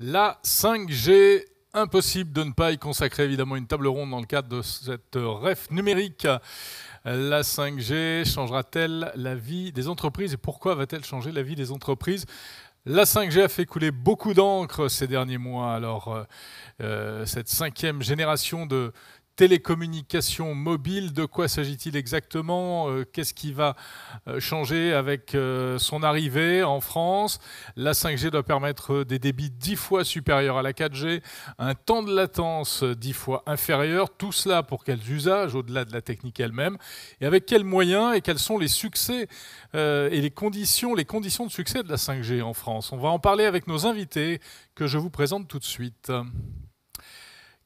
La 5G, impossible de ne pas y consacrer évidemment une table ronde dans le cadre de cette REF numérique. La 5G changera-t-elle la vie des entreprises et pourquoi va-t-elle changer la vie des entreprises? La 5G a fait couler beaucoup d'encre ces derniers mois. Alors, cette cinquième génération de télécommunications mobiles, de quoi s'agit-il exactement? Qu'est-ce qui va changer avec son arrivée en France? La 5G doit permettre des débits 10 fois supérieurs à la 4G, un temps de latence 10 fois inférieur. Tout cela pour quels usages, au-delà de la technique elle-même? Et avec quels moyens et quels sont les succès et les conditions de succès de la 5G en France? On va en parler avec nos invités que je vous présente tout de suite.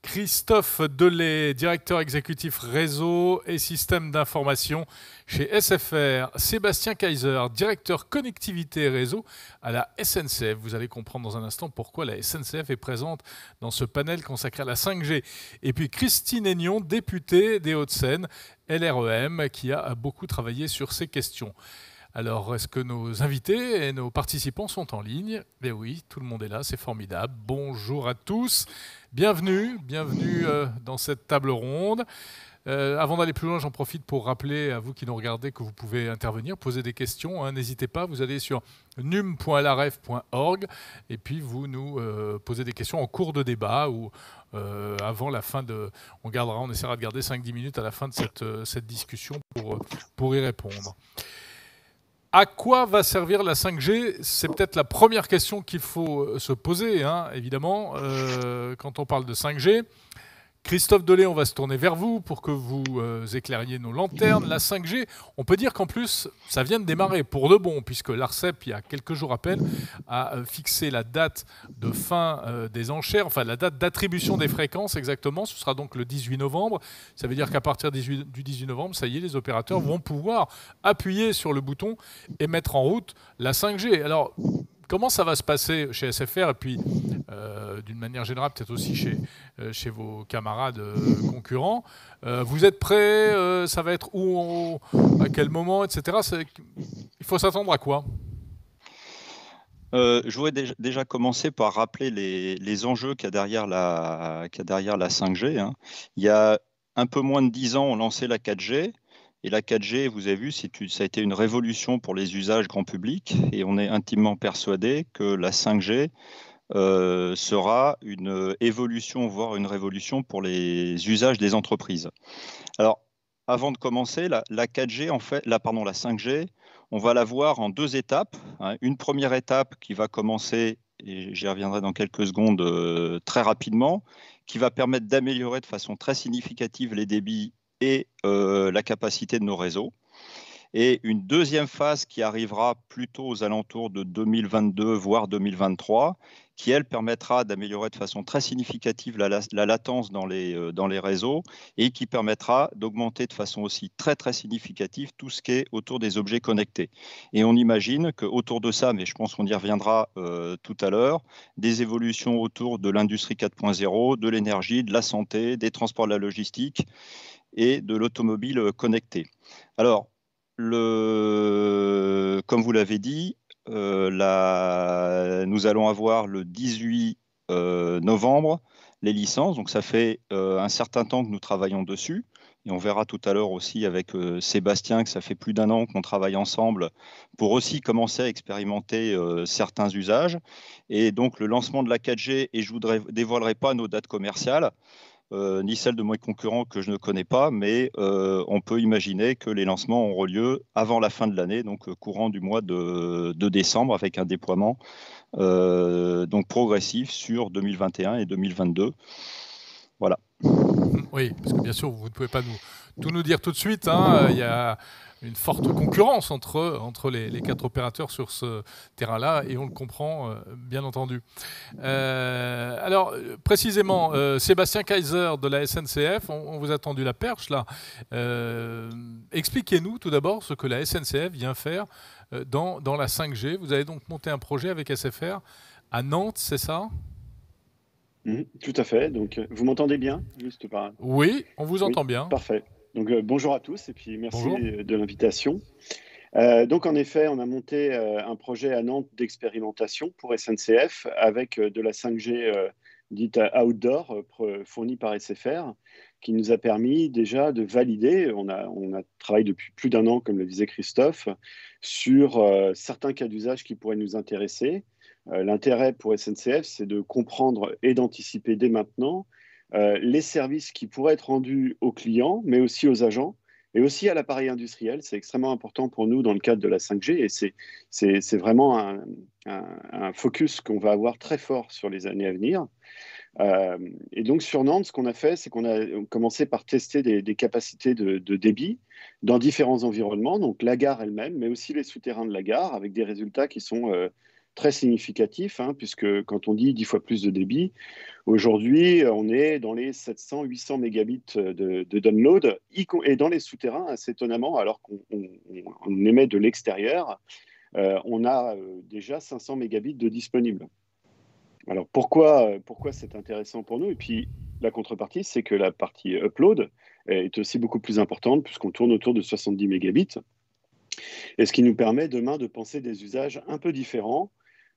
Christophe Delay, directeur exécutif réseau et système d'information chez SFR. Sébastien Kaiser, directeur connectivité et réseau à la SNCF. Vous allez comprendre dans un instant pourquoi la SNCF est présente dans ce panel consacré à la 5G. Et puis Christine Aignon, députée des Hauts-de-Seine, LREM, qui a beaucoup travaillé sur ces questions. Alors, est-ce que nos invités et nos participants sont en ligne? Eh oui, tout le monde est là, c'est formidable. Bonjour à tous, bienvenue dans cette table ronde. Avant d'aller plus loin, j'en profite pour rappeler à vous qui nous regardez que vous pouvez intervenir, poser des questions. N'hésitez pas, vous allez sur num.laref.org et puis vous nous posez des questions en cours de débat ou avant la fin de... On essaiera de garder 5-10 minutes à la fin de cette discussion pour y répondre. À quoi va servir la 5G? C'est peut-être la première question qu'il faut se poser, évidemment, quand on parle de 5G. Christophe Delay, on va se tourner vers vous pour que vous éclairiez nos lanternes. La 5G, on peut dire qu'en plus, ça vient de démarrer pour de bon, puisque l'ARCEP, il y a quelques jours à peine, a fixé la date de fin des enchères, enfin la date d'attribution des fréquences exactement, ce sera donc le 18 novembre. Ça veut dire qu'à partir du 18 novembre, ça y est, les opérateurs vont pouvoir appuyer sur le bouton et mettre en route la 5G. Alors, comment ça va se passer chez SFR et puis d'une manière générale peut-être aussi chez vos camarades concurrents? Vous êtes prêts? Ça va être où? À quel moment? Etc. Il faut s'attendre à quoi? Je voudrais déjà commencer par rappeler les enjeux qu'il y a derrière la 5G. Il y a un peu moins de 10 ans, on lançait la 4G. Et la 4G, vous avez vu, ça a été une révolution pour les usages grand public. Et on est intimement persuadé que la 5G sera une évolution, voire une révolution pour les usages des entreprises. Alors, avant de commencer, la 4G, la 5G, on va la voir en deux étapes. Une première étape qui va commencer, et j'y reviendrai dans quelques secondes très rapidement, qui va permettre d'améliorer de façon très significative les débits et la capacité de nos réseaux. Et une deuxième phase qui arrivera plutôt aux alentours de 2022, voire 2023, qui, elle, permettra d'améliorer de façon très significative la latence dans les réseaux et qui permettra d'augmenter de façon aussi très, très significative tout ce qui est autour des objets connectés. Et on imagine qu'autour de ça, mais je pense qu'on y reviendra tout à l'heure, des évolutions autour de l'industrie 4.0, de l'énergie, de la santé, des transports, de la logistique et de l'automobile connectée. Alors, comme vous l'avez dit, nous allons avoir le 18 novembre les licences. Donc, ça fait un certain temps que nous travaillons dessus. Et on verra tout à l'heure aussi avec Sébastien que ça fait plus d'1 an qu'on travaille ensemble pour aussi commencer à expérimenter certains usages. Et donc, le lancement de la 4G, et je ne dévoilerai pas nos dates commerciales, ni celles de mes concurrents que je ne connais pas, mais on peut imaginer que les lancements auront lieu avant la fin de l'année, donc courant du mois de décembre, avec un déploiement donc progressif sur 2021 et 2022. Voilà. Oui, parce que bien sûr, vous ne pouvez pas tout nous dire tout de suite. Il y a une forte concurrence entre les 4 opérateurs sur ce terrain-là, et on le comprend, bien entendu. Alors, précisément, Sébastien Kaiser de la SNCF, on vous a tendu la perche, là. Expliquez-nous tout d'abord ce que la SNCF vient faire dans la 5G. Vous avez donc monté un projet avec SFR à Nantes, c'est ça? Tout à fait. Donc, vous m'entendez bien? Juste par... Oui, on vous Oui, entend bien. parfait. Donc, bonjour à tous et puis merci Bonjour. de l'invitation. Donc, en effet, on a monté un projet à Nantes d'expérimentation pour SNCF avec de la 5G dite outdoor fournie par SFR, qui nous a permis déjà de valider. On a travaillé depuis plus d'1 an, comme le disait Christophe, sur certains cas d'usage qui pourraient nous intéresser. L'intérêt pour SNCF, c'est de comprendre et d'anticiper dès maintenant les services qui pourraient être rendus aux clients, mais aussi aux agents, et aussi à l'appareil industriel. C'est extrêmement important pour nous dans le cadre de la 5G, et c'est vraiment un focus qu'on va avoir très fort sur les années à venir. Et donc sur Nantes, ce qu'on a fait, c'est qu'on a commencé par tester des capacités de débit dans différents environnements, donc la gare elle-même, mais aussi les souterrains de la gare, avec des résultats qui sont très significatifs, hein, puisque quand on dit 10 fois plus de débit, aujourd'hui, on est dans les 700-800 mégabits de download, et dans les souterrains, assez étonnamment, alors qu'on émet de l'extérieur, on a déjà 500 mégabits de disponibles. Alors pourquoi c'est intéressant pour nous? Et puis la contrepartie, c'est que la partie upload est aussi beaucoup plus importante puisqu'on tourne autour de 70 mégabits. Et ce qui nous permet demain de penser des usages un peu différents.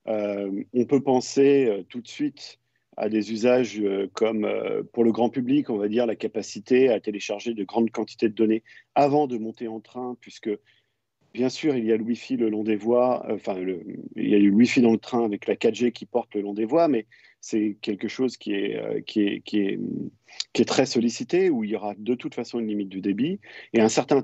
On peut penser tout de suite à des usages comme pour le grand public, on va dire la capacité à télécharger de grandes quantités de données avant de monter en train, puisque bien sûr, il y a le Wi-Fi le long des voies, il y a le Wi-Fi dans le train avec la 4G qui porte le long des voies, mais c'est quelque chose qui est très sollicité, où il y aura de toute façon une limite du débit. Et un certain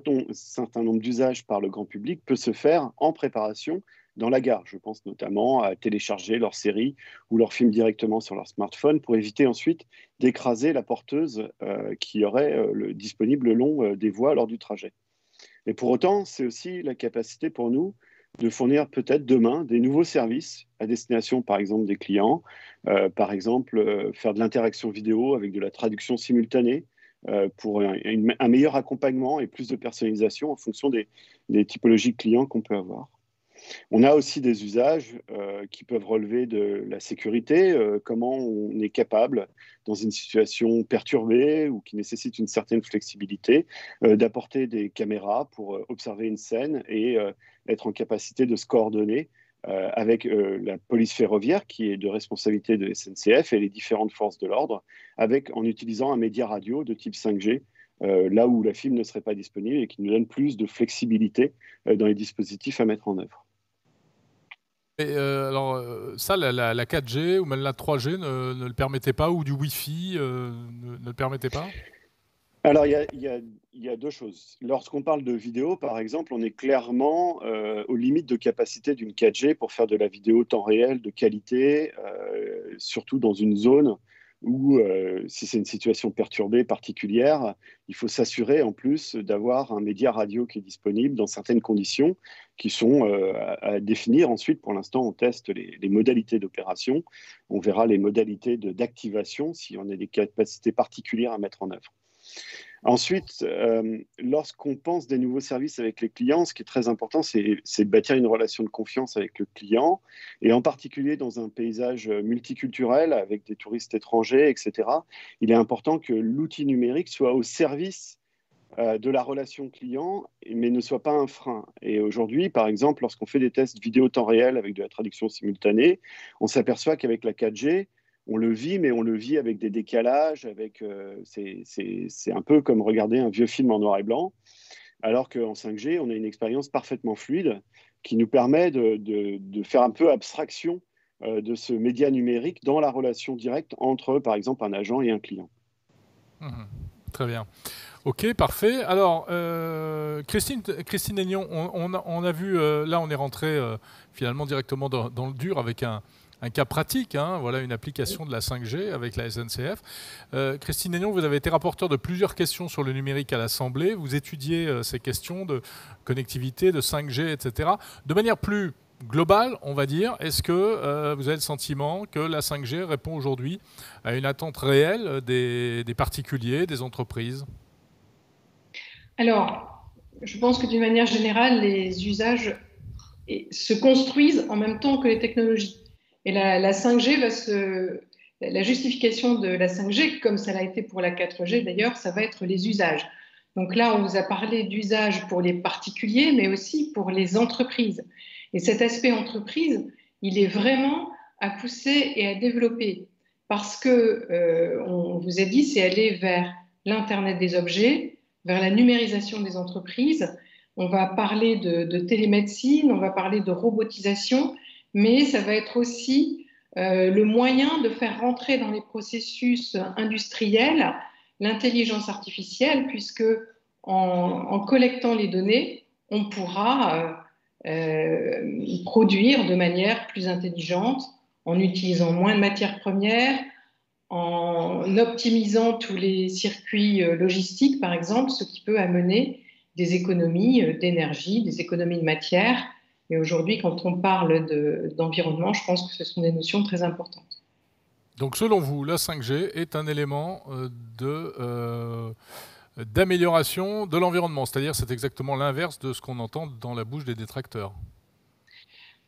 nombre d'usages par le grand public peut se faire en préparation dans la gare. Je pense notamment à télécharger leurs séries ou leurs films directement sur leur smartphone pour éviter ensuite d'écraser la porteuse qui aurait disponible le long des voies lors du trajet. Et pour autant, c'est aussi la capacité pour nous de fournir peut-être demain des nouveaux services à destination, par exemple, des clients, par exemple, faire de l'interaction vidéo avec de la traduction simultanée pour un meilleur accompagnement et plus de personnalisation en fonction des typologies de clients qu'on peut avoir. On a aussi des usages qui peuvent relever de la sécurité, comment on est capable, dans une situation perturbée ou qui nécessite une certaine flexibilité, d'apporter des caméras pour observer une scène et être en capacité de se coordonner avec la police ferroviaire qui est de responsabilité de SNCF et les différentes forces de l'ordre, en utilisant un média radio de type 5G, là où la fibre ne serait pas disponible et qui nous donne plus de flexibilité dans les dispositifs à mettre en œuvre. Et alors, ça, la 4G ou même la 3G ne le permettait pas, ou du Wi-Fi ne le permettait pas? Alors, il y a deux choses. Lorsqu'on parle de vidéo, par exemple, on est clairement aux limites de capacité d'une 4G pour faire de la vidéo temps réel de qualité, surtout dans une zone où, si c'est une situation perturbée particulière, il faut s'assurer en plus d'avoir un média radio qui est disponible dans certaines conditions qui sont à définir. Ensuite, pour l'instant, on teste les modalités d'opération. On verra les modalités d'activation si on a des capacités particulières à mettre en œuvre. Ensuite, lorsqu'on pense des nouveaux services avec les clients, ce qui est très important, c'est de bâtir une relation de confiance avec le client, et en particulier dans un paysage multiculturel avec des touristes étrangers, etc. Il est important que l'outil numérique soit au service de la relation client, mais ne soit pas un frein. Et aujourd'hui, par exemple, lorsqu'on fait des tests vidéo temps réel avec de la traduction simultanée, on s'aperçoit qu'avec la 4G, on le vit, mais on le vit avec des décalages, c'est un peu comme regarder un vieux film en noir et blanc, alors qu'en 5G, on a une expérience parfaitement fluide qui nous permet de faire un peu abstraction de ce média numérique dans la relation directe entre, par exemple, un agent et un client. Très bien. Ok, parfait. Alors, Christine Aignan, on a vu, là on est rentré finalement directement dans le dur avec un cas pratique, hein, voilà une application de la 5G avec la SNCF. Christine Aignan, vous avez été rapporteur de plusieurs questions sur le numérique à l'Assemblée. Vous étudiez ces questions de connectivité, de 5G, etc. De manière plus globale, on va dire, est-ce que vous avez le sentiment que la 5G répond aujourd'hui à une attente réelle des particuliers, des entreprises? Alors, je pense que d'une manière générale, les usages se construisent en même temps que les technologies. Et la 5G la justification de la 5G, comme ça l'a été pour la 4G d'ailleurs, ça va être les usages. Donc là, on vous a parlé d'usage pour les particuliers, mais aussi pour les entreprises. Et cet aspect entreprise, il est vraiment à pousser et à développer parce que, on vous a dit, c'est aller vers l'Internet des objets, vers la numérisation des entreprises. On va parler de télémédecine, on va parler de robotisation, mais ça va être aussi le moyen de faire rentrer dans les processus industriels l'intelligence artificielle, puisque en collectant les données, on pourra produire de manière plus intelligente, en utilisant moins de matières premières, en optimisant tous les circuits logistiques, par exemple, ce qui peut amener des économies d'énergie, des économies de matière. Et aujourd'hui, quand on parle d'environnement, je pense que ce sont des notions très importantes. Donc, selon vous, la 5G est un élément d'amélioration de l'environnement. C'est-à-dire, c'est exactement l'inverse de ce qu'on entend dans la bouche des détracteurs.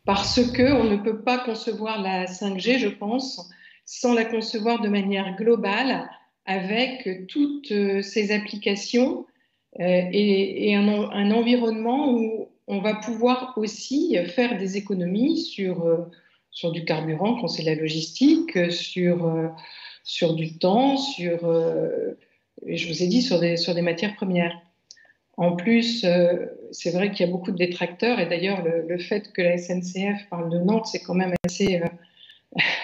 Parce qu'on ne peut pas concevoir la 5G, je pense, sans la concevoir de manière globale, avec toutes ces applications et un environnement où on va pouvoir aussi faire des économies sur du carburant, quand c'est la logistique, sur du temps, je vous ai dit, sur des matières premières. En plus, c'est vrai qu'il y a beaucoup de détracteurs, et d'ailleurs, le fait que la SNCF parle de Nantes, c'est quand même assez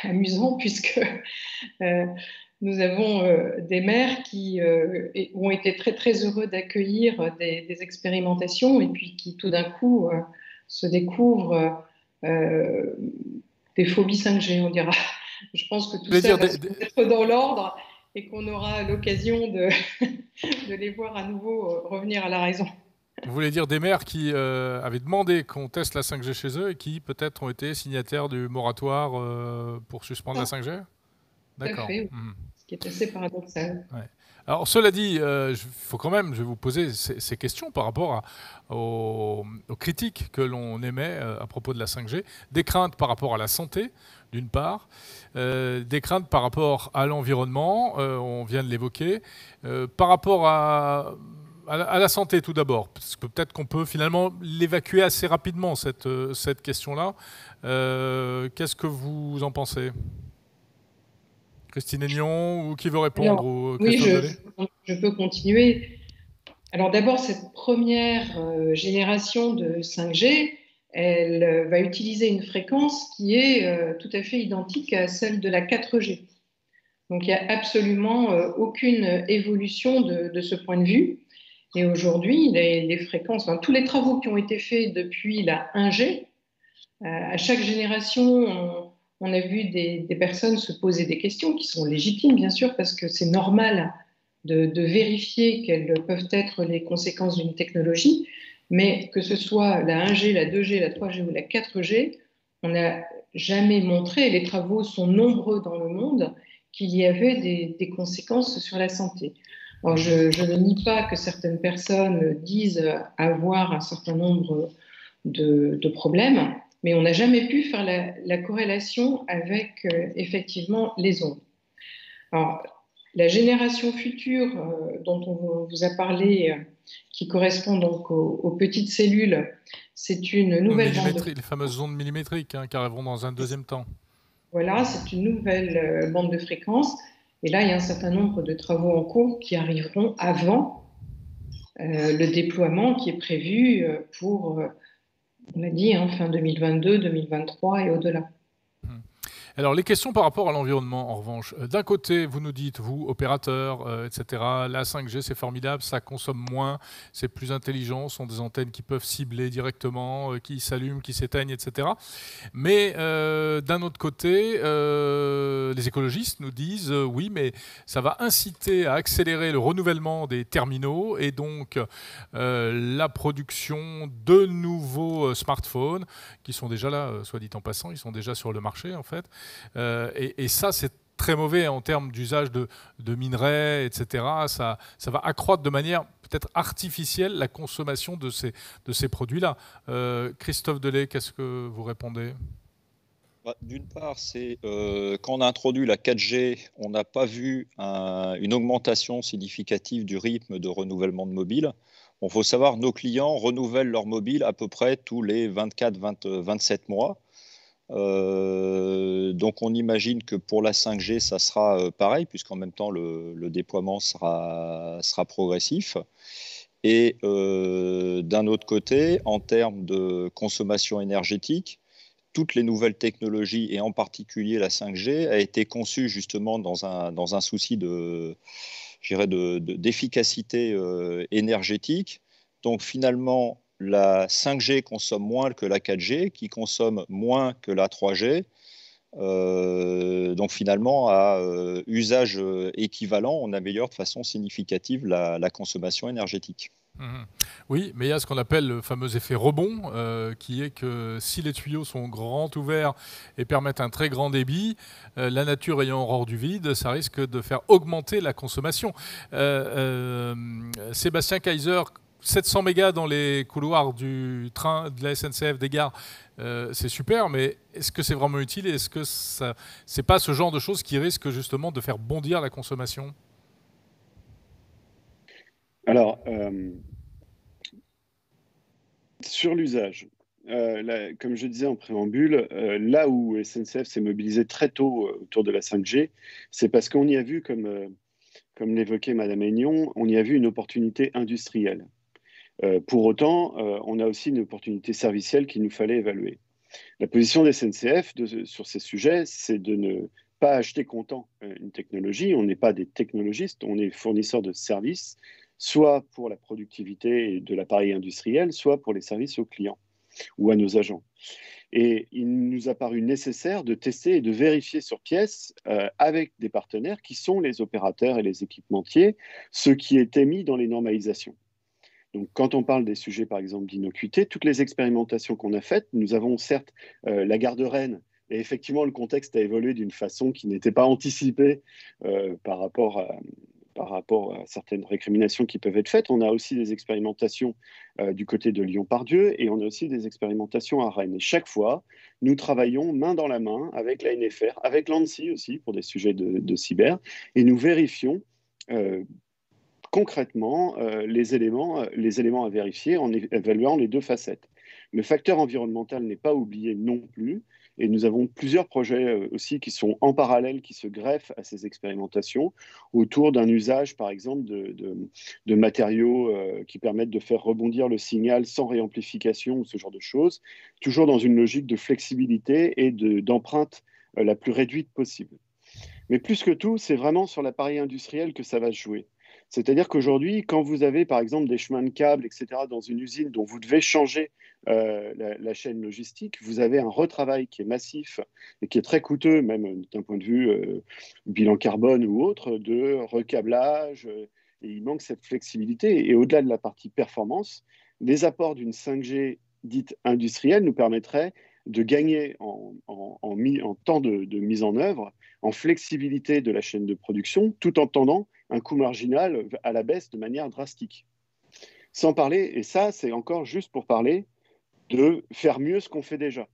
amusant, puisque nous avons des maires qui ont été très, très heureux d'accueillir des expérimentations, et puis qui, tout d'un coup, se découvrent des phobies 5G, on dira. Je pense que tout ça va être dans l'ordre, et qu'on aura l'occasion de les voir à nouveau revenir à la raison. Vous voulez dire des maires qui avaient demandé qu'on teste la 5G chez eux et qui peut-être ont été signataires du moratoire pour suspendre la 5G? D'accord. Ce qui est assez paradoxal. Ouais. Alors, cela dit, faut quand même, je vais vous poser ces questions par rapport aux critiques que l'on émet à propos de la 5G. Des craintes par rapport à la santé, d'une part, des craintes par rapport à l'environnement, on vient de l'évoquer, par rapport à la santé tout d'abord, parce que peut-être qu'on peut finalement l'évacuer assez rapidement, cette question-là. Qu'est-ce que vous en pensez ? Christine Aignan, ou qui veut répondre? Oui, je peux continuer. Alors d'abord, cette première génération de 5G, elle va utiliser une fréquence qui est tout à fait identique à celle de la 4G. Donc il n'y a absolument aucune évolution de ce point de vue. Et aujourd'hui, les fréquences, tous les travaux qui ont été faits depuis la 1G, à chaque génération, on a vu des personnes se poser des questions qui sont légitimes, bien sûr, parce que c'est normal de vérifier quelles peuvent être les conséquences d'une technologie, mais que ce soit la 1G, la 2G, la 3G ou la 4G, on n'a jamais montré, et les travaux sont nombreux dans le monde, qu'il y avait des conséquences sur la santé. Alors, je ne nie pas que certaines personnes disent avoir un certain nombre de problèmes, mais on n'a jamais pu faire la corrélation avec effectivement les ondes. Alors, la génération future dont on vous a parlé, qui correspond donc aux petites cellules, c'est une nouvelle bande les fameuses ondes millimétriques qui arriveront dans un deuxième temps. Voilà, c'est une nouvelle bande de fréquences. Et là, il y a un certain nombre de travaux en cours qui arriveront avant le déploiement qui est prévu pour, on l'a dit, fin 2022, 2023 et au-delà. Alors, les questions par rapport à l'environnement, en revanche. D'un côté, vous nous dites, vous, opérateurs, etc., la 5G, c'est formidable, ça consomme moins, c'est plus intelligent, ce sont des antennes qui peuvent cibler directement, qui s'allument, qui s'éteignent, etc. Mais d'un autre côté, les écologistes nous disent, oui, mais ça va inciter à accélérer le renouvellement des terminaux et donc la production de nouveaux smartphones, qui sont déjà là, soit dit en passant, ils sont déjà sur le marché, en fait. Et ça, c'est très mauvais en termes d'usage de minerais, etc. Ça va accroître de manière peut-être artificielle la consommation de ces produits-là. Christophe Delay, qu'est-ce que vous répondez? D'une part, c'est quand on a introduit la 4G, on n'a pas vu une augmentation significative du rythme de renouvellement de mobile. Il faut savoir, nos clients renouvellent leur mobile à peu près tous les 24-27 mois. Donc on imagine que pour la 5G, ça sera pareil, puisqu'en même temps, le déploiement sera progressif. Et d'un autre côté, en termes de consommation énergétique, toutes les nouvelles technologies, et en particulier la 5G, a été conçue justement dans un souci d'efficacité énergétique. Donc finalement, la 5G consomme moins que la 4G, qui consomme moins que la 3G. Donc finalement, à usage équivalent, on améliore de façon significative la consommation énergétique. Oui, mais il y a ce qu'on appelle le fameux effet rebond, qui est que si les tuyaux sont grands ouverts et permettent un très grand débit, la nature ayant horreur du vide, ça risque de faire augmenter la consommation. Sébastien Kaiser, 700 mégas dans les couloirs du train, de la SNCF, des gares, c'est super, mais est-ce que c'est vraiment utile et est-ce que c'est pas ce genre de choses qui risque justement de faire bondir la consommation ? Alors, sur l'usage, comme je disais en préambule, là où SNCF s'est mobilisé très tôt autour de la 5G, c'est parce qu'on y a vu, comme l'évoquait Madame Aignon, on y a vu une opportunité industrielle. Pour autant, on a aussi une opportunité servicielle qu'il nous fallait évaluer. La position des SNCF sur ces sujets, c'est de ne pas acheter comptant une technologie. On n'est pas des technologistes, on est fournisseurs de services, soit pour la productivité de l'appareil industriel, soit pour les services aux clients ou à nos agents. Et il nous a paru nécessaire de tester et de vérifier sur pièce avec des partenaires qui sont les opérateurs et les équipementiers, ce qui est émis dans les normalisations. Donc, quand on parle des sujets, par exemple, d'innocuité, toutes les expérimentations qu'on a faites, nous avons certes la gare de Rennes, et effectivement, le contexte a évolué d'une façon qui n'était pas anticipée par rapport à certaines récriminations qui peuvent être faites. On a aussi des expérimentations du côté de Lyon-Pardieu, et on a aussi des expérimentations à Rennes. Et chaque fois, nous travaillons main dans la main avec l'ANFR, avec l'ANSSI aussi, pour des sujets de cyber, et nous vérifions concrètement les éléments à vérifier en évaluant les deux facettes. Le facteur environnemental n'est pas oublié non plus, et nous avons plusieurs projets aussi qui sont en parallèle, qui se greffent à ces expérimentations autour d'un usage, par exemple, de matériaux qui permettent de faire rebondir le signal sans réamplification ou ce genre de choses, toujours dans une logique de flexibilité et d'empreinte la plus réduite possible. Mais plus que tout, c'est vraiment sur l'appareil industriel que ça va se jouer. C'est-à-dire qu'aujourd'hui, quand vous avez par exemple des chemins de câbles, etc., dans une usine dont vous devez changer la chaîne logistique, vous avez un retravail qui est massif et qui est très coûteux, même d'un point de vue bilan carbone ou autre, de recablage. Et il manque cette flexibilité. Et au-delà de la partie performance, les apports d'une 5G dite industrielle nous permettraient de gagner en temps de mise en œuvre, en flexibilité de la chaîne de production, tout en tendant un coût marginal à la baisse de manière drastique. Sans parler, et ça c'est encore juste pour parler, de faire mieux ce qu'on fait déjà,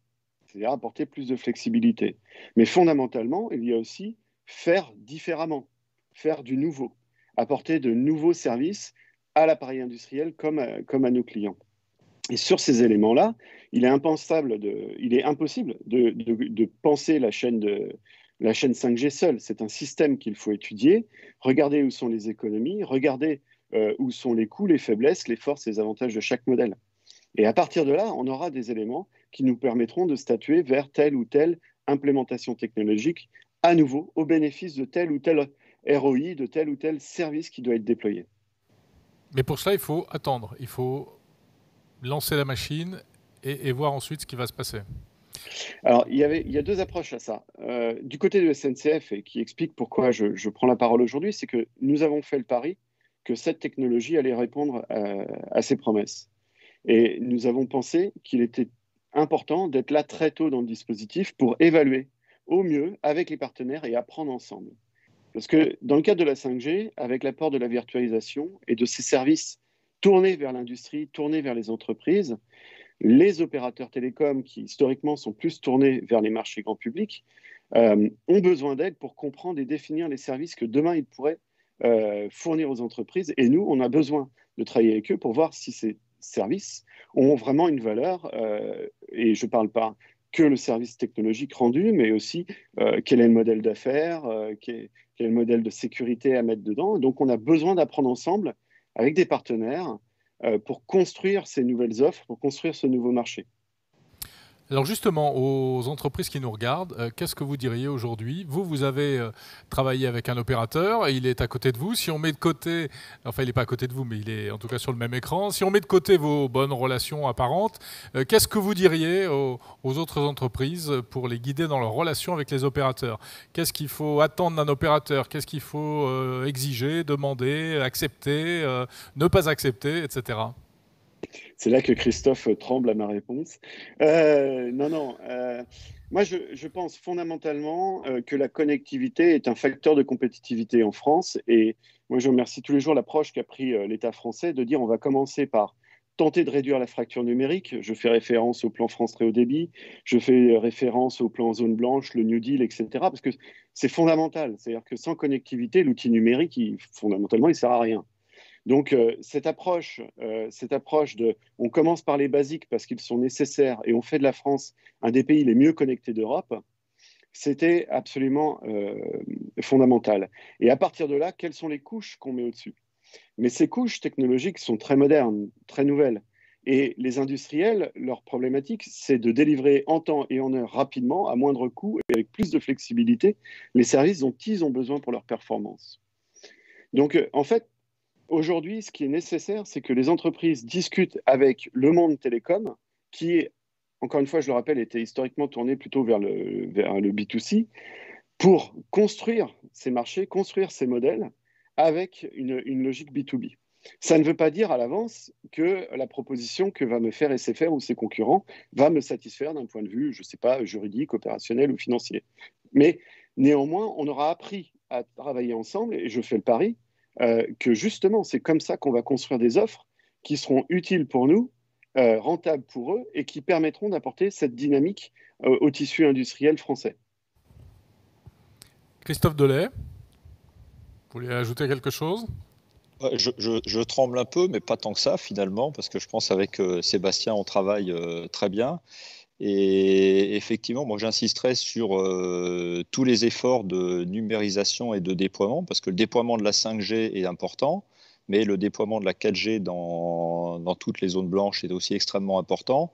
c'est-à-dire apporter plus de flexibilité. Mais fondamentalement, il y a aussi faire différemment, faire du nouveau, apporter de nouveaux services à l'appareil industriel comme à nos clients. Et sur ces éléments-là, il est impossible de penser la chaîne 5G seule. C'est un système qu'il faut étudier, regarder où sont les économies, regarder où sont les coûts, les faiblesses, les forces et les avantages de chaque modèle. Et à partir de là, on aura des éléments qui nous permettront de statuer vers telle ou telle implémentation technologique, à nouveau au bénéfice de tel ou tel ROI, de tel ou tel service qui doit être déployé. Mais pour cela, il faut attendre. Il faut lancer la machine et voir ensuite ce qui va se passer. Alors, il y a deux approches à ça. Du côté de SNCF, et qui explique pourquoi je prends la parole aujourd'hui, c'est que nous avons fait le pari que cette technologie allait répondre à ces promesses. Et nous avons pensé qu'il était important d'être là très tôt dans le dispositif pour évaluer au mieux avec les partenaires et apprendre ensemble. Parce que dans le cadre de la 5G, avec l'apport de la virtualisation et de ces services tournés vers l'industrie, tournés vers les entreprises, Les opérateurs télécoms, qui historiquement sont plus tournés vers les marchés grand public, ont besoin d'aide pour comprendre et définir les services que demain ils pourraient fournir aux entreprises. Et nous, on a besoin de travailler avec eux pour voir si ces services ont vraiment une valeur. Et je ne parle pas que le service technologique rendu, mais aussi quel est le modèle d'affaires, quel est le modèle de sécurité à mettre dedans. Donc, on a besoin d'apprendre ensemble avec des partenaires pour construire ces nouvelles offres, pour construire ce nouveau marché. Alors justement, aux entreprises qui nous regardent, qu'est-ce que vous diriez aujourd'hui? Vous avez travaillé avec un opérateur, et il est à côté de vous. Si on met de côté, enfin il n'est pas à côté de vous, mais il est en tout cas sur le même écran. Si on met de côté vos bonnes relations apparentes, qu'est-ce que vous diriez aux autres entreprises pour les guider dans leur relation avec les opérateurs? Qu'est-ce qu'il faut attendre d'un opérateur? Qu'est-ce qu'il faut exiger, demander, accepter, ne pas accepter, etc. C'est là que Christophe tremble à ma réponse. Non. Moi, je pense fondamentalement que la connectivité est un facteur de compétitivité en France. Et moi, je remercie tous les jours l'approche qu'a pris l'État français de dire on va commencer par tenter de réduire la fracture numérique. Je fais référence au plan France Très Haut Débit, je fais référence au plan Zone Blanche, le New Deal, etc. Parce que c'est fondamental. C'est-à-dire que sans connectivité, l'outil numérique, fondamentalement, il ne sert à rien. Donc, cette approche de on commence par les basiques parce qu'ils sont nécessaires et on fait de la France un des pays les mieux connectés d'Europe, c'était absolument fondamental. Et à partir de là, quelles sont les couches qu'on met au-dessus? Mais ces couches technologiques sont très modernes, très nouvelles. Et les industriels, leur problématique, c'est de délivrer en temps et en heure rapidement, à moindre coût et avec plus de flexibilité, les services dont ils ont besoin pour leur performance. Donc, en fait, aujourd'hui, ce qui est nécessaire, c'est que les entreprises discutent avec le monde télécom, qui est, encore une fois, je le rappelle, était historiquement tourné plutôt vers le B2C, pour construire ces marchés, construire ces modèles avec une logique B2B. Ça ne veut pas dire à l'avance que la proposition que va me faire SFR ou ses concurrents va me satisfaire d'un point de vue, je ne sais pas, juridique, opérationnel ou financier. Mais néanmoins, on aura appris à travailler ensemble, et je fais le pari que justement, c'est comme ça qu'on va construire des offres qui seront utiles pour nous, rentables pour eux, et qui permettront d'apporter cette dynamique au tissu industriel français. Christophe Delay, vous voulez ajouter quelque chose? Je tremble un peu, mais pas tant que ça finalement, parce que je pense avec Sébastien, on travaille très bien. Et effectivement, moi j'insisterai sur tous les efforts de numérisation et de déploiement, parce que le déploiement de la 5G est important, mais le déploiement de la 4G dans toutes les zones blanches est aussi extrêmement important.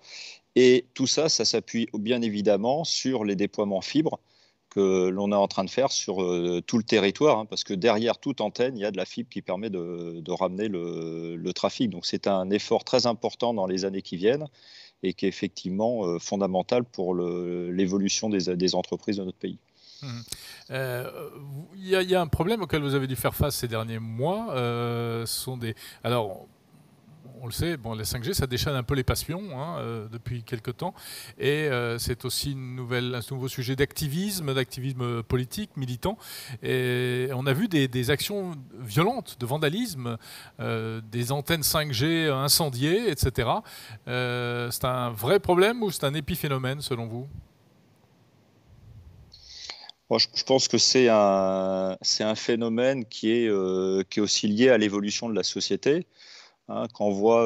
Et tout ça, ça s'appuie bien évidemment sur les déploiements fibres que l'on est en train de faire sur tout le territoire, hein, parce que derrière toute antenne, il y a de la fibre qui permet de ramener le trafic. Donc c'est un effort très important dans les années qui viennent et qui est effectivement fondamental pour l'évolution des entreprises de notre pays. Il y a un problème auquel vous avez dû faire face ces derniers mois. Alors, on le sait, bon, la 5G, ça déchaîne un peu les passions depuis quelque temps. Et c'est aussi un nouveau sujet d'activisme politique, militant. Et on a vu des actions violentes de vandalisme, des antennes 5G incendiées, etc. C'est un vrai problème ou c'est un épiphénomène selon vous? Moi, je pense que c'est un phénomène qui est aussi lié à l'évolution de la société. Hein, quand on voit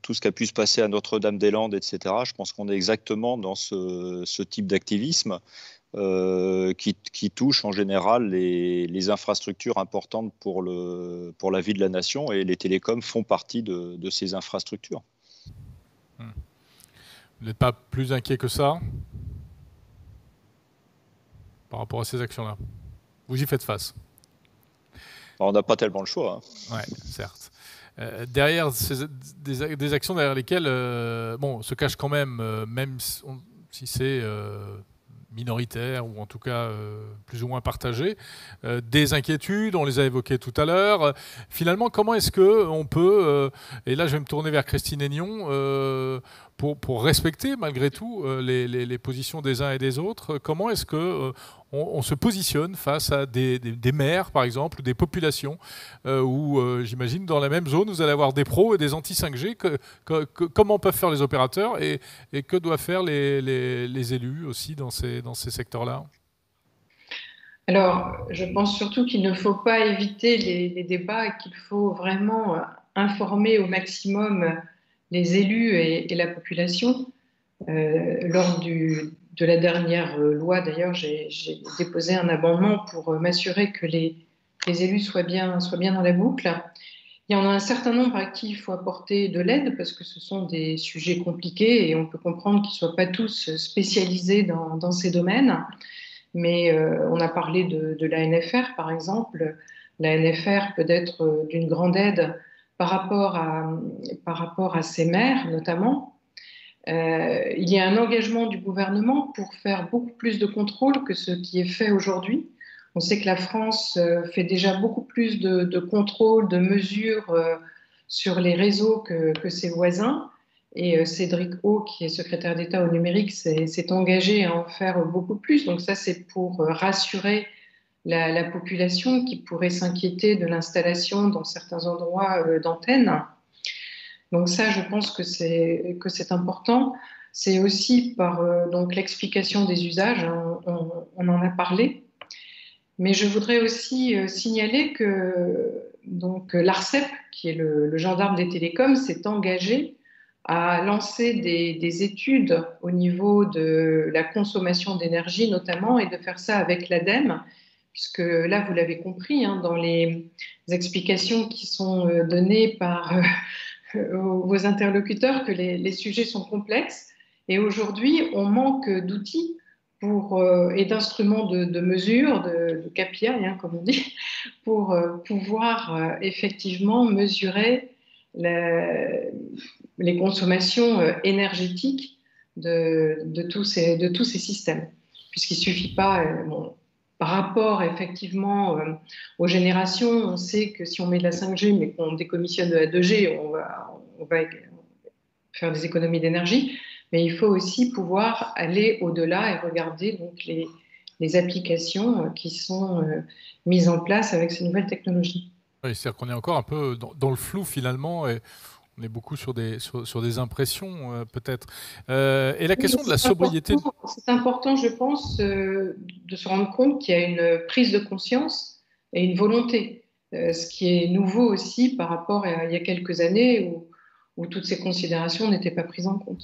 tout ce qui a pu se passer à Notre-Dame-des-Landes, etc., je pense qu'on est exactement dans ce type d'activisme qui touche en général les infrastructures importantes pour la vie de la nation, et les télécoms font partie de ces infrastructures. Vous n'êtes pas plus inquiet que ça par rapport à ces actions-là? Vous y faites face? On n'a pas tellement le choix. Hein. Oui, certes. Derrière des actions derrière lesquelles se cache quand même si c'est minoritaire ou en tout cas plus ou moins partagé, des inquiétudes, on les a évoquées tout à l'heure. Finalement, comment est-ce qu'on peut, et là je vais me tourner vers Christine Aignon, pour respecter malgré tout les positions des uns et des autres. Comment est-ce que on se positionne face à des maires, par exemple, ou des populations où, j'imagine, dans la même zone, vous allez avoir des pros et des anti-5G. Comment peuvent faire les opérateurs et que doivent faire les élus aussi dans ces secteurs-là? Alors, je pense surtout qu'il ne faut pas éviter les débats et qu'il faut vraiment informer au maximum les élus et la population. Lors de la dernière loi, d'ailleurs, j'ai déposé un amendement pour m'assurer que les élus soient bien dans la boucle. Il y en a un certain nombre à qui il faut apporter de l'aide parce que ce sont des sujets compliqués et on peut comprendre qu'ils ne soient pas tous spécialisés dans ces domaines. Mais on a parlé de l'ANFR, par exemple. L'ANFR peut être d'une grande aide par rapport à ces maires, notamment. Il y a un engagement du gouvernement pour faire beaucoup plus de contrôles que ce qui est fait aujourd'hui. On sait que la France fait déjà beaucoup plus de contrôles, de mesures sur les réseaux que ses voisins. Et Cédric O, qui est secrétaire d'État au numérique, s'est engagé à en faire beaucoup plus. Donc ça, c'est pour rassurer la population qui pourrait s'inquiéter de l'installation dans certains endroits d'antennes. Donc ça, je pense que c'est important. C'est aussi par donc l'explication des usages, hein, on en a parlé. Mais je voudrais aussi signaler que donc l'ARCEP, qui est le gendarme des télécoms, s'est engagé à lancer des études au niveau de la consommation d'énergie notamment et de faire ça avec l'ADEME, puisque là, vous l'avez compris, hein, dans les explications qui sont données par vos interlocuteurs, que les sujets sont complexes. Et aujourd'hui, on manque d'outils et d'instruments de mesure, de KPI, hein, comme on dit, pour pouvoir effectivement mesurer les consommations énergétiques de tous ces systèmes. Puisqu'il ne suffit pas, par rapport effectivement aux générations, on sait que si on met de la 5G mais qu'on décommissionne de la 2G, on va faire des économies d'énergie. Mais il faut aussi pouvoir aller au-delà et regarder donc les applications qui sont mises en place avec ces nouvelles technologies. Oui, c'est-à-dire qu'on est encore un peu dans le flou finalement, et on est beaucoup sur des impressions peut-être. Et la question de la sobriété... C'est important, je pense, de se rendre compte qu'il y a une prise de conscience et une volonté, ce qui est nouveau aussi par rapport à il y a quelques années où toutes ces considérations n'étaient pas prises en compte.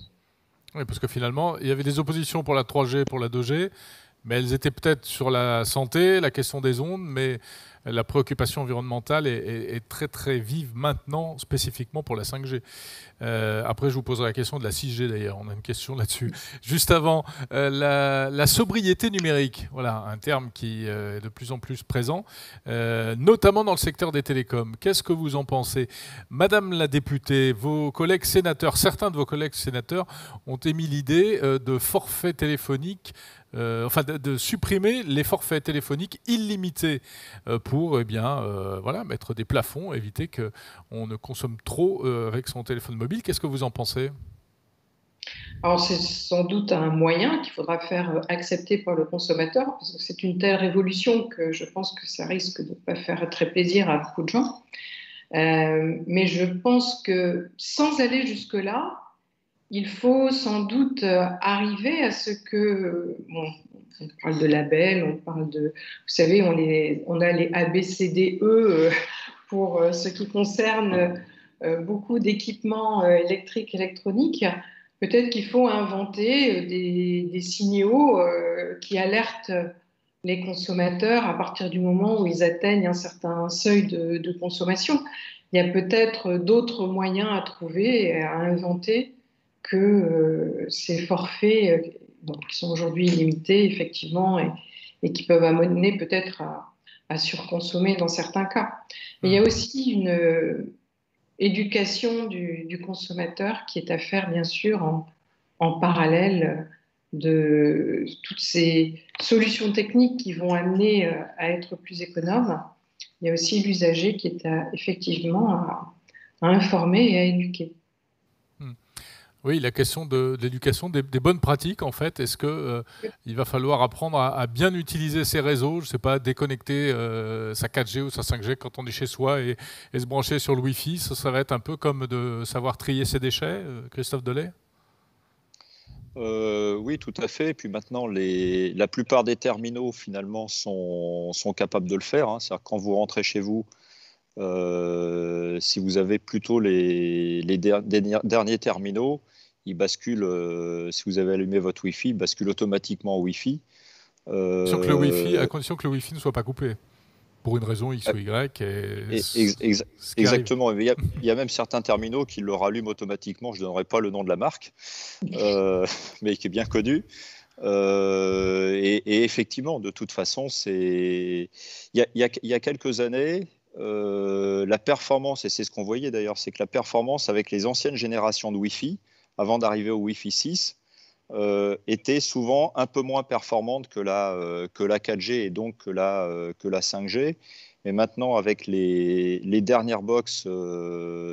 Oui, parce que finalement, il y avait des oppositions pour la 3G, pour la 2G, mais elles étaient peut-être sur la santé, la question des ondes, mais la préoccupation environnementale est très très vive maintenant, spécifiquement pour la 5G. Après, je vous poserai la question de la 6G d'ailleurs, on a une question là-dessus. Juste avant, la sobriété numérique, voilà, un terme qui est de plus en plus présent, notamment dans le secteur des télécoms. Qu'est-ce que vous en pensez? Madame la députée, vos collègues sénateurs, certains de vos collègues sénateurs ont émis l'idée de forfaits téléphoniques, de supprimer les forfaits téléphoniques illimités pour voilà, mettre des plafonds, éviter qu'on ne consomme trop avec son téléphone mobile. Qu'est-ce que vous en pensez? Alors c'est sans doute un moyen qu'il faudra faire accepter par le consommateur, parce que c'est une telle révolution que je pense que ça risque de ne pas faire très plaisir à beaucoup de gens. Mais je pense que sans aller jusque-là, il faut sans doute arriver à ce que, bon, on parle de labels, on parle de, vous savez, on a les ABCDE pour ce qui concerne beaucoup d'équipements électriques, électroniques. Peut-être qu'il faut inventer des signaux qui alertent les consommateurs à partir du moment où ils atteignent un certain seuil de consommation. Il y a peut-être d'autres moyens à trouver et à inventer que ces forfaits qui sont aujourd'hui illimités, effectivement, et qui peuvent amener peut-être à surconsommer dans certains cas. Mais il y a aussi une éducation du consommateur qui est à faire, bien sûr, en parallèle de toutes ces solutions techniques qui vont amener à être plus économe. Il y a aussi l'usager qui est effectivement à informer et à éduquer. Oui, la question de l'éducation, des bonnes pratiques, en fait. Est-ce que il va falloir apprendre à bien utiliser ces réseaux, je ne sais pas, déconnecter sa 4G ou sa 5G quand on est chez soi et se brancher sur le Wi-Fi, ça va être un peu comme de savoir trier ses déchets, Christophe Delay? Oui, tout à fait. Et puis maintenant, la plupart des terminaux, finalement, sont capables de le faire, hein. C'est-à-dire que quand vous rentrez chez vous, si vous avez plutôt les derniers terminaux, ils basculent, si vous avez allumé votre Wi-Fi, ils basculent automatiquement au Wi-Fi. À condition que le Wi-Fi ne soit pas coupé, pour une raison X ou Y. Et Ce qui arrive. exactement. Il y a même certains terminaux qui le rallument automatiquement. Je ne donnerai pas le nom de la marque, mais qui est bien connu. Et effectivement, de toute façon, il y a quelques années, la performance, et c'est ce qu'on voyait d'ailleurs, c'est que la performance avec les anciennes générations de Wi-Fi, avant d'arriver au Wi-Fi 6, était souvent un peu moins performante que la 4G et donc que la 5G. Mais maintenant, avec les dernières box que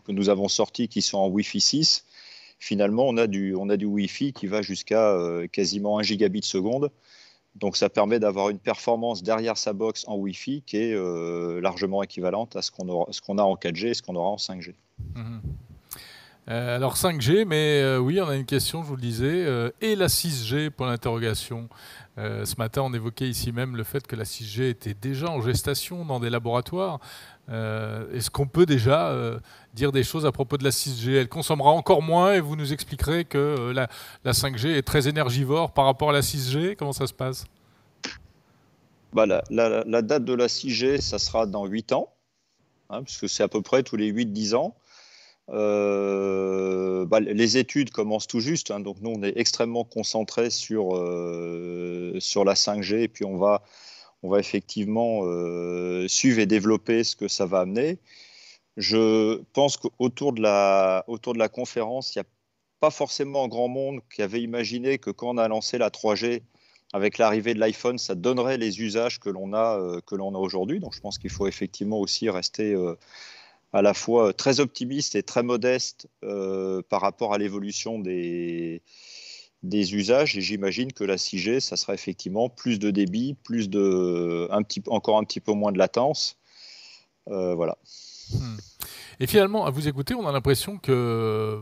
nous avons sorties qui sont en Wi-Fi 6, finalement, on a du Wi-Fi qui va jusqu'à quasiment 1 gigabit seconde. Donc, ça permet d'avoir une performance derrière sa box en Wi-Fi qui est largement équivalente à ce qu'on a en 4G et ce qu'on aura en 5G. Mhm. Alors 5G, mais oui, on a une question, je vous le disais, et la 6G, point d'interrogation. Ce matin, on évoquait ici même le fait que la 6G était déjà en gestation dans des laboratoires. Est-ce qu'on peut déjà dire des choses à propos de la 6G? Elle consommera encore moins et vous nous expliquerez que la 5G est très énergivore par rapport à la 6G. Comment ça se passe? Bah, la date de la 6G, ça sera dans 8 ans, hein, puisque c'est à peu près tous les 8-10 ans. Les études commencent tout juste, hein, donc nous on est extrêmement concentré sur la 5G et puis on va effectivement suivre et développer ce que ça va amener. Je pense qu'autour de la conférence, il n'y a pas forcément grand monde qui avait imaginé que quand on a lancé la 3G avec l'arrivée de l'iPhone, ça donnerait les usages que l'on a aujourd'hui. Donc je pense qu'il faut effectivement aussi rester à la fois très optimiste et très modeste par rapport à l'évolution des usages. Et j'imagine que la 6G, ça sera effectivement plus de débit, encore un petit peu moins de latence. Voilà. Et finalement, à vous écouter, on a l'impression que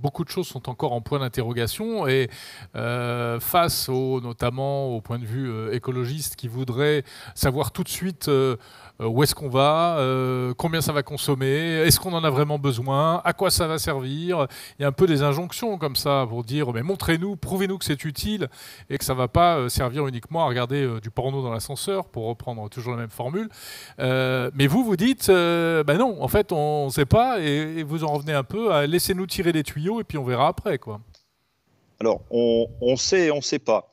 beaucoup de choses sont encore en point d'interrogation et face notamment au point de vue écologiste qui voudrait savoir tout de suite où est-ce qu'on va, combien ça va consommer, est-ce qu'on en a vraiment besoin, à quoi ça va servir. Il y a un peu des injonctions comme ça pour dire mais montrez-nous, prouvez-nous que c'est utile et que ça ne va pas servir uniquement à regarder du porno dans l'ascenseur, pour reprendre toujours la même formule. Mais vous dites non, en fait on ne sait pas et vous en revenez un peu à laissez-nous tirer les tuyaux et puis on verra après, quoi. Alors on sait et on ne sait pas.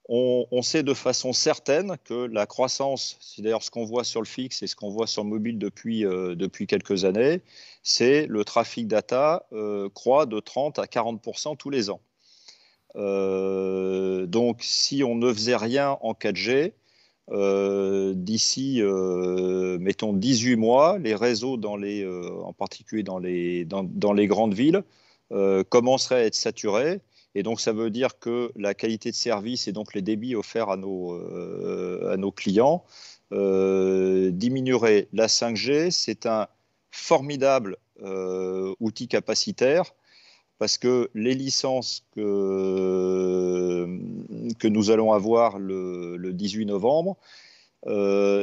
On sait de façon certaine que la croissance, c'est d'ailleurs ce qu'on voit sur le fixe et ce qu'on voit sur le mobile depuis quelques années, c'est le trafic data croît de 30 à 40% tous les ans. Donc si on ne faisait rien en 4G, d'ici, mettons, 18 mois, les réseaux, en particulier dans les grandes villes, commenceraient à être saturés. Et donc, ça veut dire que la qualité de service et donc les débits offerts à nos clients diminueraient. La 5G, c'est un formidable outil capacitaire parce que les licences que nous allons avoir le 18 novembre,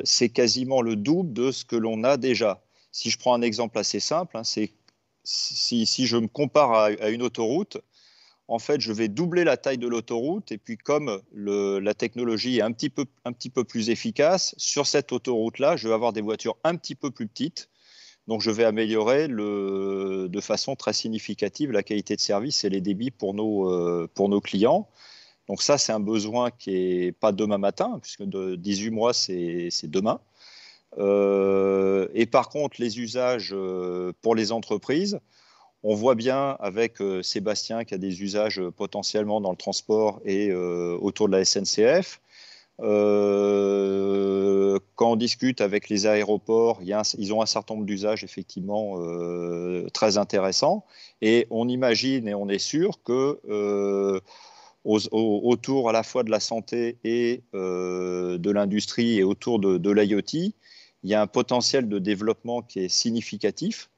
c'est quasiment le double de ce que l'on a déjà. Si je prends un exemple assez simple, hein, si je me compare à une autoroute, en fait, je vais doubler la taille de l'autoroute et puis comme la technologie est un petit peu plus efficace, sur cette autoroute-là, je vais avoir des voitures un petit peu plus petites. Donc, je vais améliorer de façon très significative la qualité de service et les débits pour nos clients. Donc, ça, c'est un besoin qui n'est pas demain matin, puisque de 18 mois, c'est demain. Et par contre, les usages pour les entreprises, on voit bien avec Sébastien qu'il y a des usages potentiellement dans le transport et autour de la SNCF. Quand on discute avec les aéroports, ils ont un certain nombre d'usages effectivement très intéressants. Et on imagine et on est sûr que autour à la fois de la santé et de l'industrie et autour de l'IoT, il y a un potentiel de développement qui est significatif.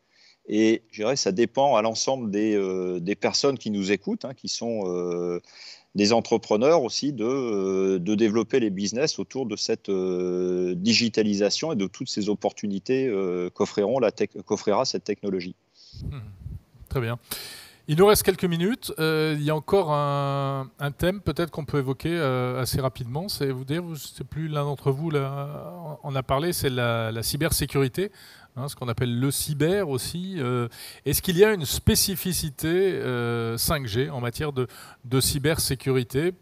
Et je dirais, ça dépend à l'ensemble des personnes qui nous écoutent, hein, qui sont des entrepreneurs aussi, de développer les business autour de cette digitalisation et de toutes ces opportunités qu'offrira cette technologie. Très bien. Il nous reste quelques minutes. Il y a encore un thème peut-être qu'on peut évoquer assez rapidement. C'est plus l'un d'entre vous là, en a parlé, c'est la cybersécurité, hein, ce qu'on appelle le cyber aussi. Est-ce qu'il y a une spécificité 5G en matière de cybersécurité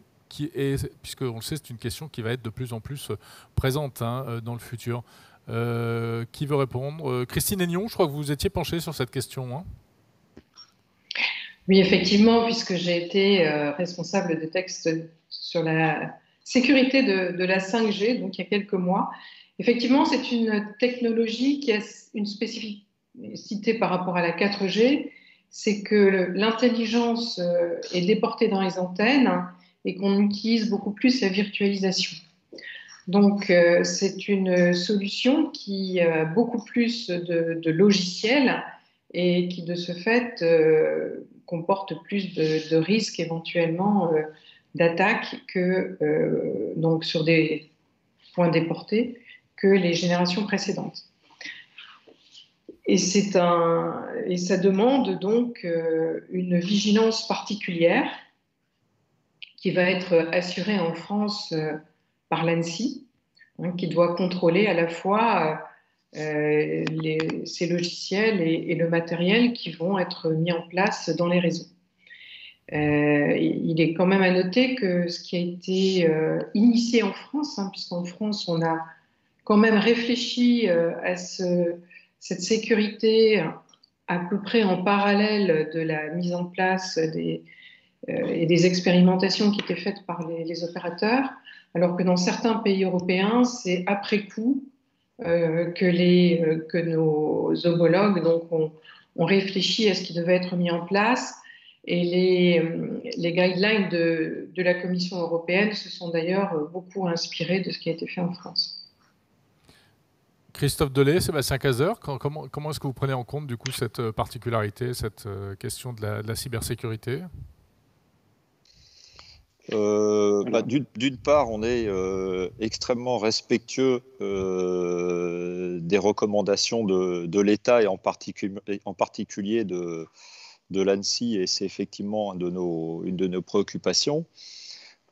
puisque on le sait, c'est une question qui va être de plus en plus présente, hein, dans le futur. Qui veut répondre? Christine Aignon, je crois que vous étiez penchée sur cette question, hein. Oui, effectivement, puisque j'ai été responsable de texte sur la sécurité de la 5G, donc il y a quelques mois. Effectivement, c'est une technologie qui a une spécificité par rapport à la 4G, c'est que l'intelligence est déportée dans les antennes et qu'on utilise beaucoup plus la virtualisation. Donc, c'est une solution qui a beaucoup plus de logiciels et qui, de ce fait, comporte plus de risques éventuellement d'attaque donc sur des points déportés que les générations précédentes. Et ça demande donc une vigilance particulière qui va être assurée en France par l'ANSSI, hein, qui doit contrôler à la fois ces logiciels et le matériel qui vont être mis en place dans les réseaux. Il est quand même à noter que ce qui a été initié en France, hein, puisqu'en France on a quand même réfléchi à cette sécurité à peu près en parallèle de la mise en place et des expérimentations qui étaient faites par les opérateurs, alors que dans certains pays européens, c'est après coup que nos homologues donc, ont réfléchi à ce qui devait être mis en place. Et les guidelines de la Commission européenne se sont d'ailleurs beaucoup inspirés de ce qui a été fait en France. Christophe Delay, Sébastien Cazer, comment est-ce que vous prenez en compte du coup cette particularité, cette question de la cybersécurité? D'une part, on est extrêmement respectueux des recommandations de l'État et en particulier de l'ANSSI, et c'est effectivement une de nos préoccupations.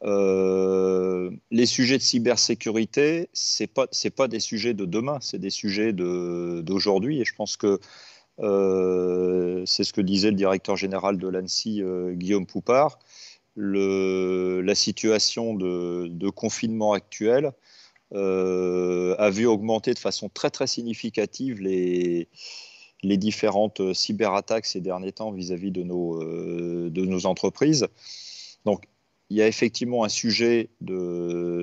Les sujets de cybersécurité, c'est pas des sujets de demain, c'est des sujets d'aujourd'hui, et je pense que c'est ce que disait le directeur général de l'ANSSI, Guillaume Poupard. La situation de confinement actuelle a vu augmenter de façon très très significative les différentes cyberattaques ces derniers temps vis-à-vis de nos entreprises. Donc, il y a effectivement un sujet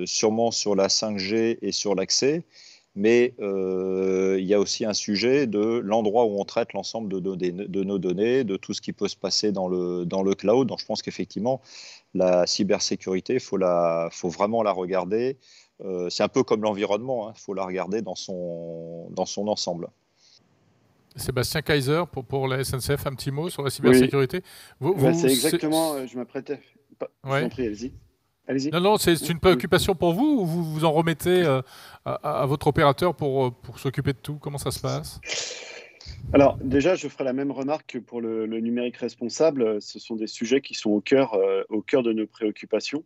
sûrement sur la 5G et sur l'accès, mais il y a aussi un sujet de l'endroit où on traite l'ensemble de nos données, de tout ce qui peut se passer dans le cloud. Donc, je pense qu'effectivement, la cybersécurité, il faut vraiment la regarder. C'est un peu comme l'environnement, il faut la regarder dans son ensemble. Sébastien Cazer, pour la SNCF, un petit mot sur la cybersécurité. Oui. C'est exactement, je m'apprêtais. Ouais. Je vous en prie, allez-y. Non, c'est une préoccupation pour vous, ou vous vous en remettez à votre opérateur pour s'occuper de tout? Comment ça se passe? Alors déjà, je ferai la même remarque que pour le numérique responsable. Ce sont des sujets qui sont au cœur de nos préoccupations.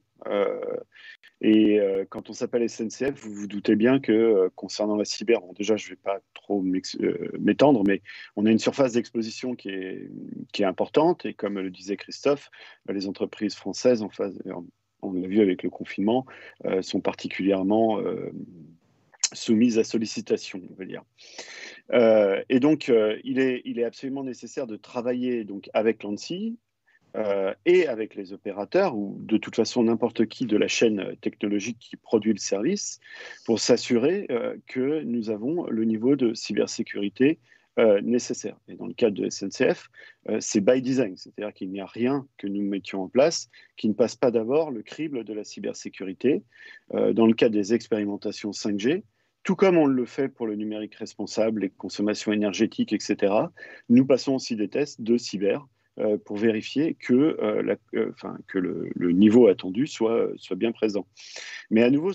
Et quand on s'appelle SNCF, vous vous doutez bien que concernant la cyber, bon, déjà je ne vais pas trop m'étendre, mais on a une surface d'exposition qui est importante. Et comme le disait Christophe, les entreprises françaises, on l'a vu avec le confinement, sont particulièrement soumises à sollicitation, on va dire. Et donc, il est absolument nécessaire de travailler donc, avec l'ANSSI, et avec les opérateurs ou de toute façon n'importe qui de la chaîne technologique qui produit le service pour s'assurer que nous avons le niveau de cybersécurité nécessaire. Et dans le cas de SNCF, c'est by design, c'est-à-dire qu'il n'y a rien que nous mettions en place qui ne passe pas d'abord le crible de la cybersécurité. Dans le cas des expérimentations 5G, tout comme on le fait pour le numérique responsable, les consommations énergétiques, etc., nous passons aussi des tests de cyber pour vérifier que, le niveau attendu soit bien présent. Mais à nouveau,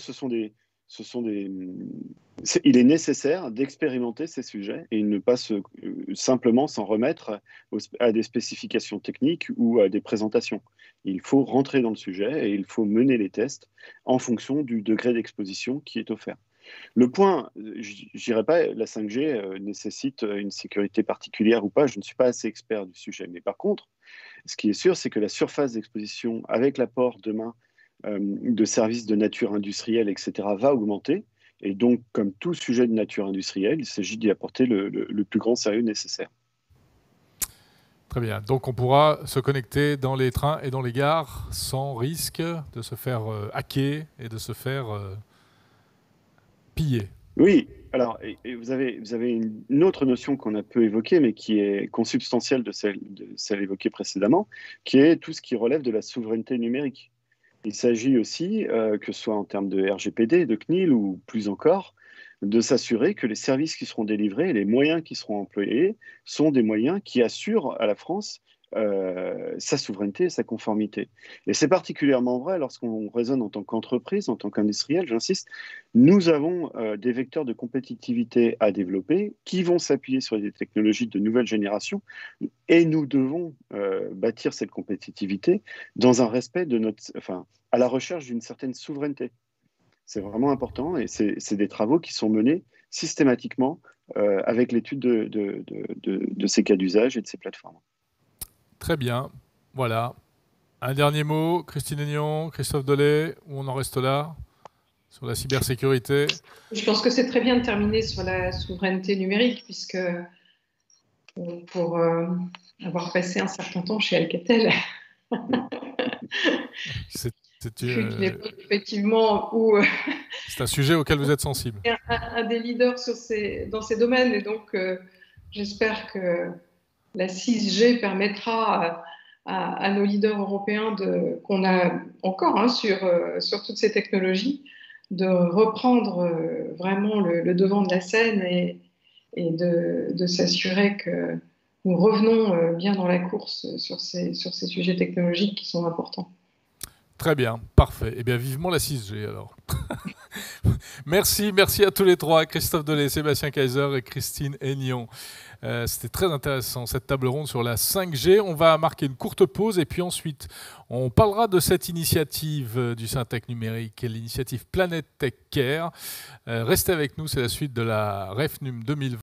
il est nécessaire d'expérimenter ces sujets et ne pas simplement s'en remettre à des spécifications techniques ou à des présentations. Il faut rentrer dans le sujet et il faut mener les tests en fonction du degré d'exposition qui est offert. Le point, je dirais pas, la 5G nécessite une sécurité particulière ou pas, je ne suis pas assez expert du sujet. Mais par contre, ce qui est sûr, c'est que la surface d'exposition, avec l'apport demain de services de nature industrielle, etc., va augmenter. Et donc, comme tout sujet de nature industrielle, il s'agit d'y apporter le plus grand sérieux nécessaire. Très bien. Donc, on pourra se connecter dans les trains et dans les gares sans risque de se faire hacker et de se faire piller. Oui, alors et vous avez une autre notion qu'on a peu évoquée, mais qui est consubstantielle de celle évoquée précédemment, qui est tout ce qui relève de la souveraineté numérique. Il s'agit aussi, que ce soit en termes de RGPD, de CNIL ou plus encore, de s'assurer que les services qui seront délivrés et les moyens qui seront employés sont des moyens qui assurent à la France sa souveraineté et sa conformité. Et c'est particulièrement vrai lorsqu'on raisonne en tant qu'entreprise, en tant qu'industriel, j'insiste, nous avons des vecteurs de compétitivité à développer qui vont s'appuyer sur des technologies de nouvelle génération et nous devons bâtir cette compétitivité dans un respect à la recherche d'une certaine souveraineté. C'est vraiment important et c'est des travaux qui sont menés systématiquement avec l'étude de ces cas d'usage et de ces plateformes. Très bien. Voilà. Un dernier mot, Christine Aignan, Christophe Delay, où on en reste là, sur la cybersécurité. Je pense que c'est très bien de terminer sur la souveraineté numérique, puisque pour avoir passé un certain temps chez Alcatel, c'est effectivement où c'est un sujet auquel vous êtes sensible. Un des leaders dans ces domaines, et donc j'espère que la 6G permettra à nos leaders européens qu'on a encore sur toutes ces technologies de reprendre vraiment le devant de la scène et de s'assurer que nous revenons bien dans la course sur ces sujets technologiques qui sont importants. Très bien, parfait. Eh bien, vivement la 6G alors. Merci à tous les trois, Christophe Delay, Sébastien Kaiser et Christine Aignan. C'était très intéressant cette table ronde sur la 5G. On va marquer une courte pause et puis ensuite on parlera de cette initiative du Syntec numérique, l'initiative Planet Tech Care. Restez avec nous, c'est la suite de la REFNUM 2020.